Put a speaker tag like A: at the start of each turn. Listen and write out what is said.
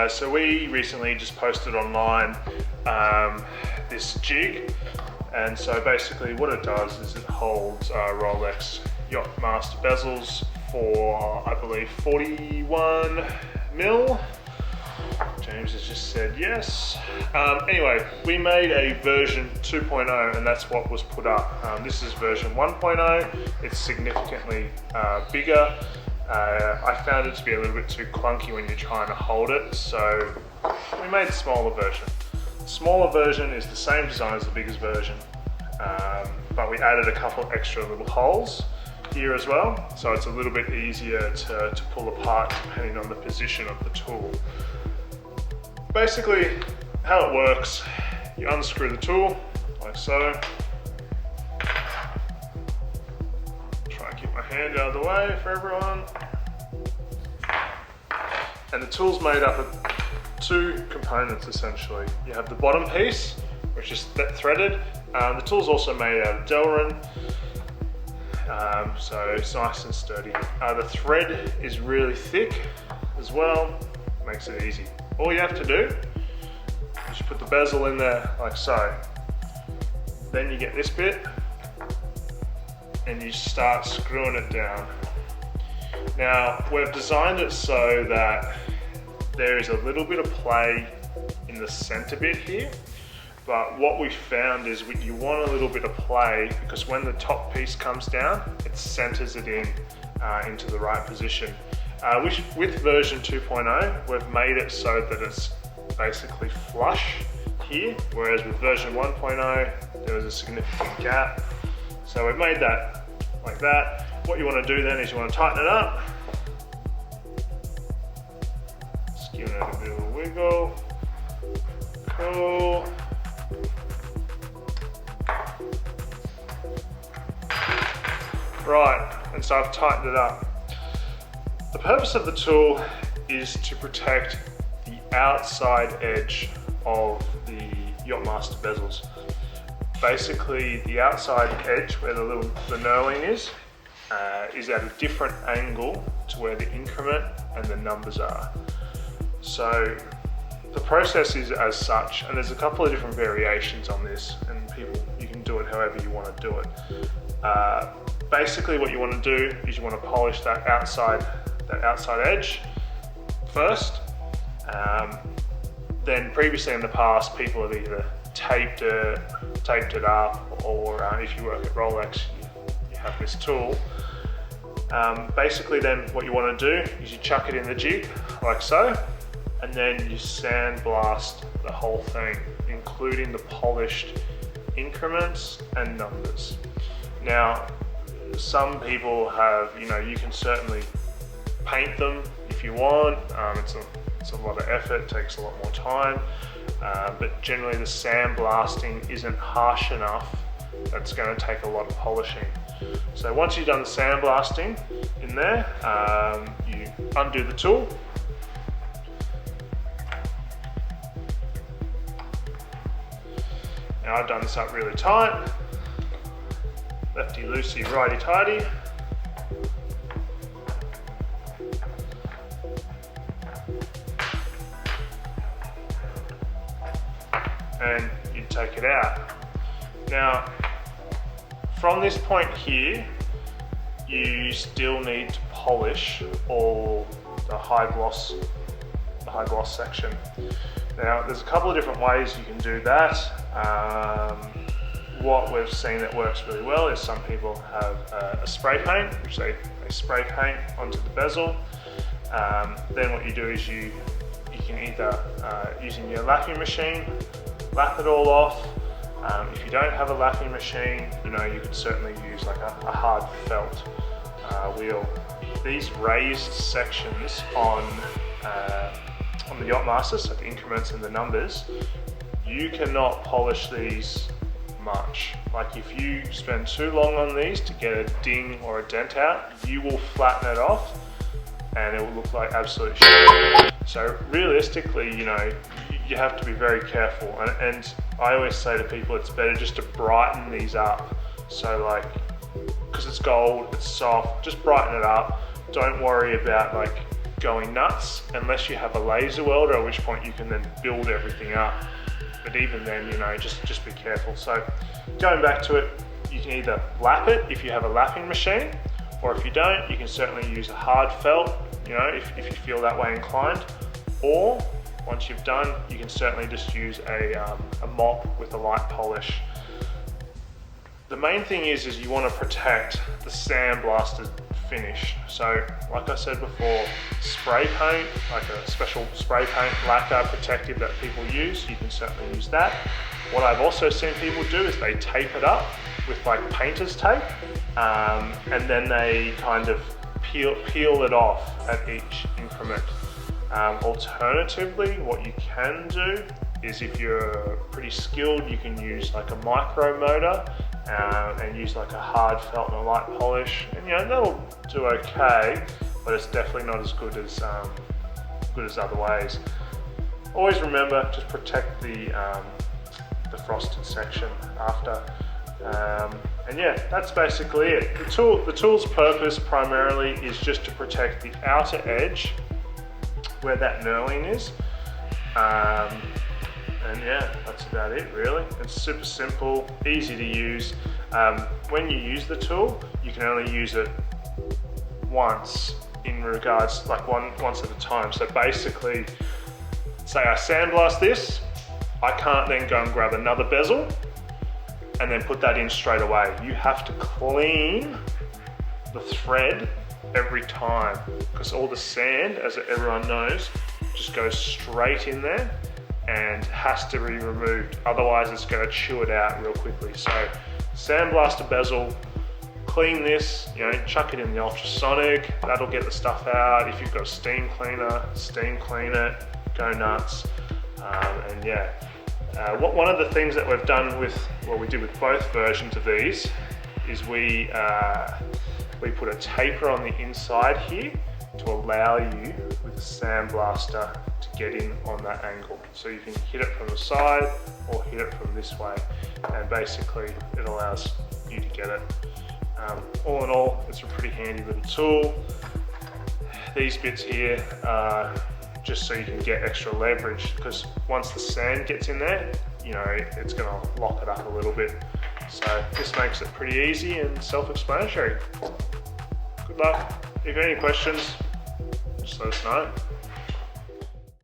A: So we recently just posted online this jig, and so basically what it does is it holds Rolex Yachtmaster bezels for, I believe, 41 mil. James has just said yes. Anyway, we made a version 2.0 and that's what was put up. This is version 1.0. It's significantly bigger. I found it to be a little bit too clunky when you're trying to hold it, so we made a smaller version. The smaller version is the same design as the biggest version, but we added a couple extra little holes here as well, so it's a little bit easier to pull apart depending on the position of the tool. Basically, how it works, you unscrew the tool, like so. Try and keep my hand out of the way for everyone. And the tool's made up of two components essentially. You have the bottom piece, which is threaded. The tool's also made out of Delrin, so it's nice and sturdy. The thread is really thick as well, makes it easy. All you have to do is you put the bezel in there like so. Then you get this bit and you start screwing it down. Now, we've designed it so that there is a little bit of play in the center bit here, but what we found is you want a little bit of play because when the top piece comes down, it centers it into the right position. With version 2.0, we've made it so that it's basically flush here, whereas with version 1.0, there was a significant gap. So we've made that like that. What you want to do then is you want to tighten it up. Just give it a bit of a wiggle. Cool. Right, and so I've tightened it up. The purpose of the tool is to protect the outside edge of the Yachtmaster bezels. Basically, the outside edge where the knurling is at a different angle to where the increment and the numbers are. So the process is as such, and there's a couple of different variations on this, and you can do it however you want to do it. Basically, what you want to do is you want to polish that outside edge first. Then previously in the past, people have either taped it up, or if you work at Rolex, you have this tool. Basically then what you want to do is you chuck it in the jig like so, and then you sandblast the whole thing, including the polished increments and numbers. Now, some people have, you can certainly paint them if you want. It's a lot of effort, takes a lot more time, but generally the sandblasting isn't harsh enough. That's going to take a lot of polishing. So once you've done the sandblasting in there, you undo the tool. Now I've done this up really tight. Lefty loosey, righty tighty. And you take it out. Now, from this point here, you still need to polish all the high gloss section. Now, there's a couple of different ways you can do that. What we've seen that works really well is some people have a spray paint, which they spray paint onto the bezel. Then what you do is you can either, using your lapping machine, lap it all off. If you don't have a lapping machine, you could certainly use like a hard felt wheel. These raised sections on the Yachtmaster, so the increments and the numbers, you cannot polish these much. Like if you spend too long on these to get a ding or a dent out, you will flatten it off and it will look like absolute shit. So realistically, you have to be very careful, and I always say to people it's better just to brighten these up. So like, because it's gold, it's soft, just brighten it up. Don't worry about like going nuts unless you have a laser welder, at which point you can then build everything up. But even then, you know, just be careful. So going back to it, you can either lap it if you have a lapping machine, or if you don't, you can certainly use a hard felt, you know, if you feel that way inclined. Or once you've done, you can certainly just use a mop with a light polish. The main thing is you want to protect the sandblasted finish. So like I said before, spray paint, like a special spray paint lacquer protective that people use, you can certainly use that. What I've also seen people do is they tape it up with like painter's tape, and then they kind of peel it off at each increment. Alternatively, what you can do is, if you're pretty skilled, you can use like a micro motor and use like a hard felt and a light polish, and you know, that'll do okay, but it's definitely not as good as other ways. Always remember, just protect the frosted section after. And yeah, that's basically it. The tool's purpose primarily is just to protect the outer edge where that knurling is. And yeah, that's about it really. It's super simple, easy to use. When you use the tool, you can only use it once, in regards, like once at a time. So basically, say I sandblast this, I can't then go and grab another bezel and then put that in straight away. You have to clean the thread every time, because all the sand, as everyone knows, just goes straight in there and has to be removed. Otherwise it's going to chew it out real quickly. So sandblast a bezel, clean this, you know, chuck it in the ultrasonic, that'll get the stuff out. If you've got a steam cleaner, steam clean it, go nuts. And yeah, one of the things that we've done with, well, we did with both versions of these, is we put a taper on the inside here to allow you with a sandblaster to get in on that angle. So you can hit it from the side or hit it from this way, and basically it allows you to get it. All in all, it's a pretty handy little tool. These bits here are just so you can get extra leverage, because once the sand gets in there, you know, it's gonna lock it up a little bit. So this makes it pretty easy and self-explanatory. Good luck. If you have any questions, just let us know.